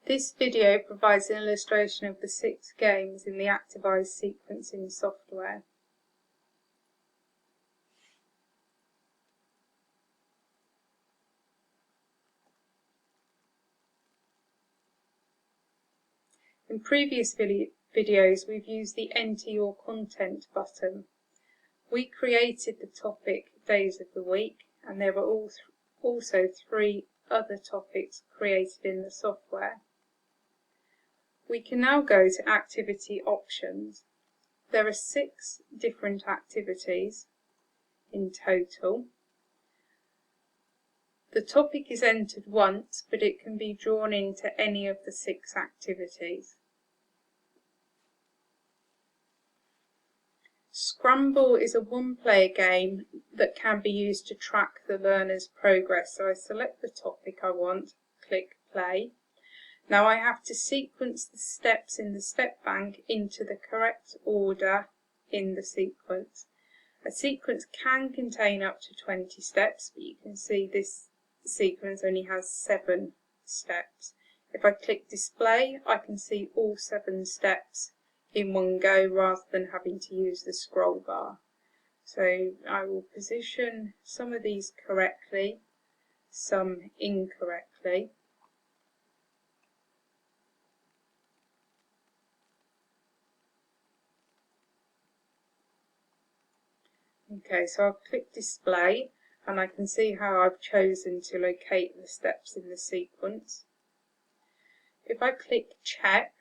This video provides an illustration of the 6 games in the ActiVise Sequencing Software. In previous videos we've used the Enter Your Content button. We created the topic Days of the Week, and there were also 3 other topics created in the software. We can now go to Activity Options. There are 6 different activities in total. The topic is entered once, but it can be drawn into any of the 6 activities. Scramble is a one-player game that can be used to track the learner's progress. So I select the topic I want, click play. Now I have to sequence the steps in the step bank into the correct order in the sequence. A sequence can contain up to 20 steps, but you can see this sequence only has 7 steps. If I click display, I can see all 7 steps in one go rather than having to use the scroll bar. So I will position some of these correctly, some incorrectly. Okay, so I'll click display and I can see how I've chosen to locate the steps in the sequence. If I click check,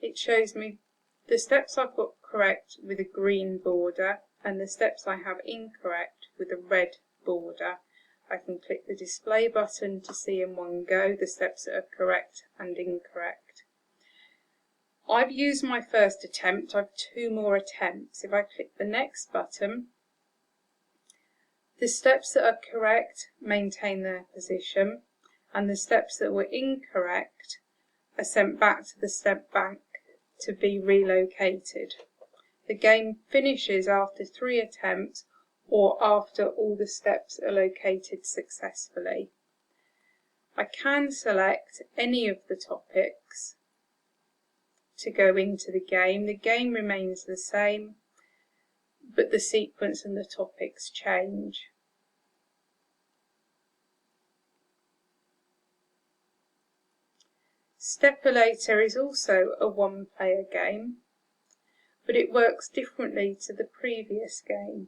it shows me the steps I've got correct with a green border and the steps I have incorrect with a red border. I can click the display button to see in one go the steps that are correct and incorrect. I've used my first attempt, I've 2 more attempts. If I click the next button, the steps that are correct maintain their position and the steps that were incorrect are sent back to the step bank to be relocated. The game finishes after 3 attempts or after all the steps are located successfully. I can select any of the topics to go into the game. The game remains the same, but the sequence and the topics change. Stepulator is also a one-player game, but it works differently to the previous game.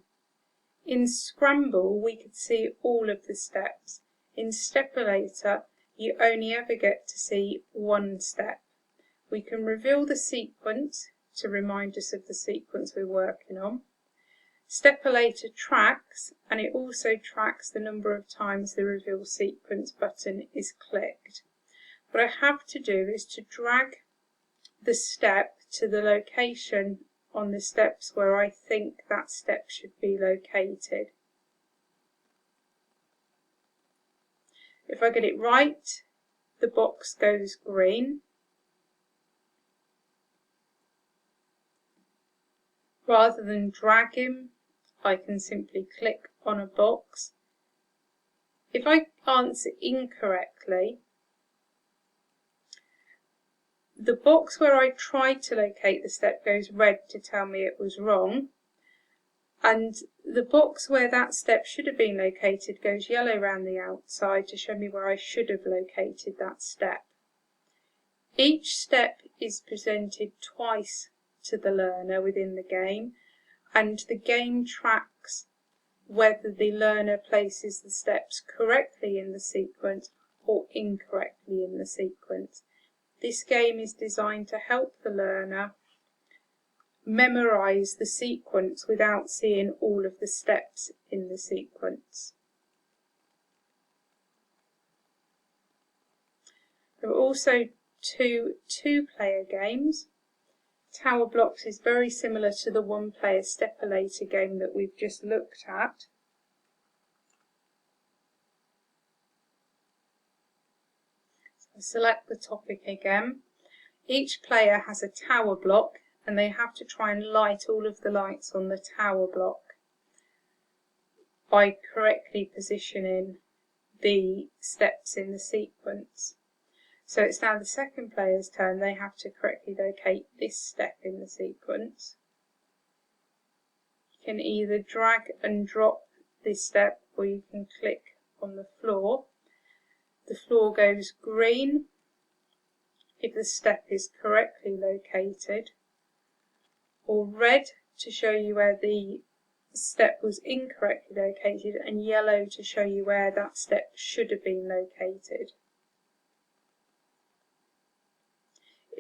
In Scramble, we could see all of the steps. In Stepulator, you only ever get to see 1 step. We can reveal the sequence to remind us of the sequence we're working on. Stepulator tracks, and it also tracks the number of times the reveal sequence button is clicked. What I have to do is to drag the step to the location on the steps where I think that step should be located. If I get it right, the box goes green. Rather than dragging, I can simply click on a box. If I answer incorrectly, the box where I tried to locate the step goes red to tell me it was wrong, and the box where that step should have been located goes yellow around the outside to show me where I should have located that step. Each step is presented twice to the learner within the game, and the game tracks whether the learner places the steps correctly in the sequence or incorrectly in the sequence. This game is designed to help the learner memorize the sequence without seeing all of the steps in the sequence. There are also 2 two-player games. Tower Blocks is very similar to the one-player Stepulator game that we've just looked at. So select the topic again. Each player has a tower block and they have to try and light all of the lights on the tower block by correctly positioning the steps in the sequence. So it's now the second player's turn. They have to correctly locate this step in the sequence. You can either drag and drop this step, or you can click on the floor. The floor goes green if the step is correctly located, or red to show you where the step was incorrectly located, and yellow to show you where that step should have been located.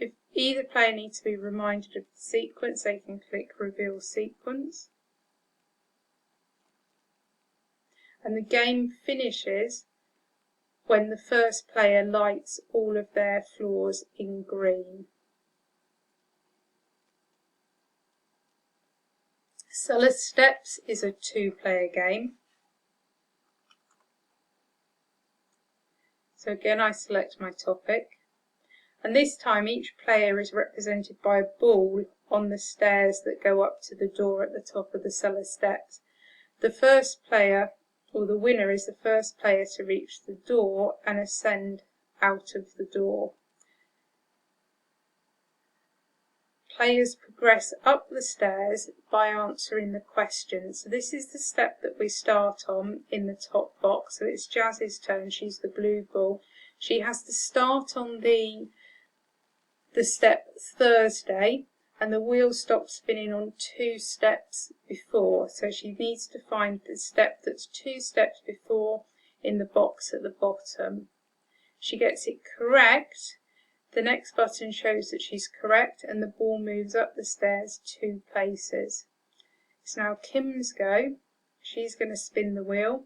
If either player needs to be reminded of the sequence, they can click Reveal Sequence. And the game finishes when the first player lights all of their floors in green. Cellar Steps is a 2-player game. So again, I select my topic. And this time each player is represented by a ball on the stairs that go up to the door at the top of the cellar steps. The first player, or the winner, is the first player to reach the door and ascend out of the door. Players progress up the stairs by answering the question. So this is the step that we start on in the top box. So it's Jazz's turn. She's the blue ball. She has to start on the step Thursday, and the wheel stops spinning on 2 steps before. So she needs to find the step that's 2 steps before in the box at the bottom. She gets it correct. The next button shows that she's correct, and the ball moves up the stairs 2 places. It's now Kim's go. She's going to spin the wheel.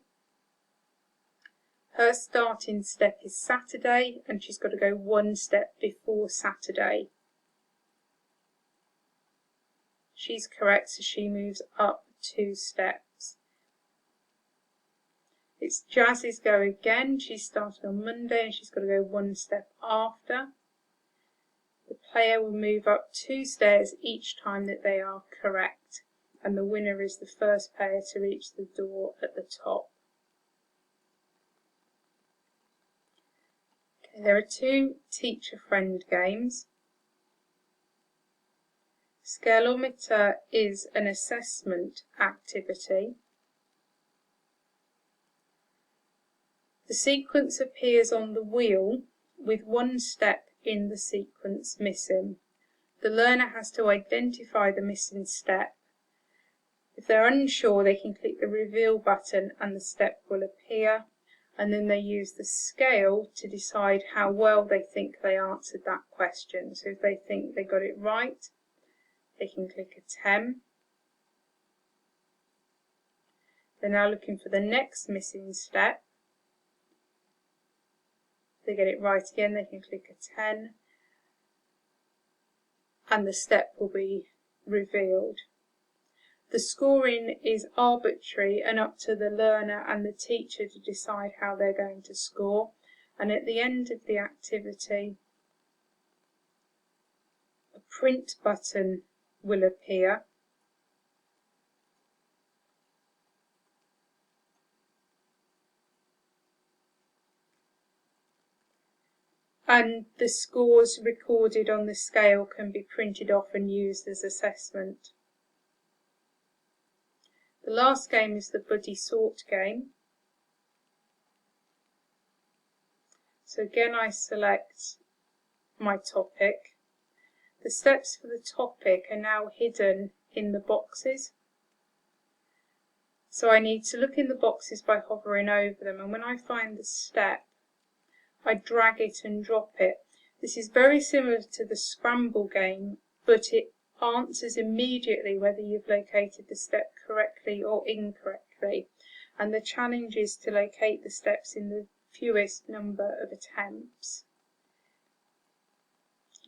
Her starting step is Saturday, and she's got to go 1 step before Saturday. She's correct, so she moves up 2 steps. It's Jazz's go again. She started on Monday, and she's got to go 1 step after. The player will move up 2 stairs each time that they are correct, and the winner is the first player to reach the door at the top. There are 2 teacher-friend games. Scaleometer is an assessment activity. The sequence appears on the wheel with 1 step in the sequence missing. The learner has to identify the missing step. If they're unsure, they can click the Reveal button and the step will appear. And then they use the scale to decide how well they think they answered that question. So if they think they got it right, they can click a 10. They're now looking for the next missing step. If they get it right again, they can click a 10. And the step will be revealed. The scoring is arbitrary and up to the learner and the teacher to decide how they're going to score. And at the end of the activity, a print button will appear. And the scores recorded on the scale can be printed off and used as assessment. The last game is the Buddy Sort game. So again, I select my topic. The steps for the topic are now hidden in the boxes. So I need to look in the boxes by hovering over them, and when I find the step, I drag it and drop it. This is very similar to the Scramble game, but it answers immediately whether you've located the step correctly or incorrectly. And the challenge is to locate the steps in the fewest number of attempts.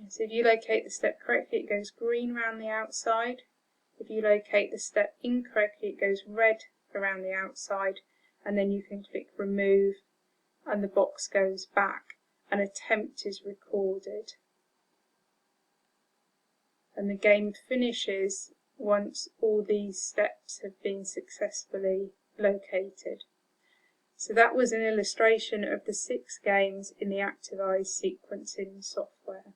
So if you locate the step correctly, it goes green around the outside. If you locate the step incorrectly, it goes red around the outside, and then you can click Remove and the box goes back. An attempt is recorded. And the game finishes once all these steps have been successfully located. So that was an illustration of the 6 games in the ActiVise sequencing software.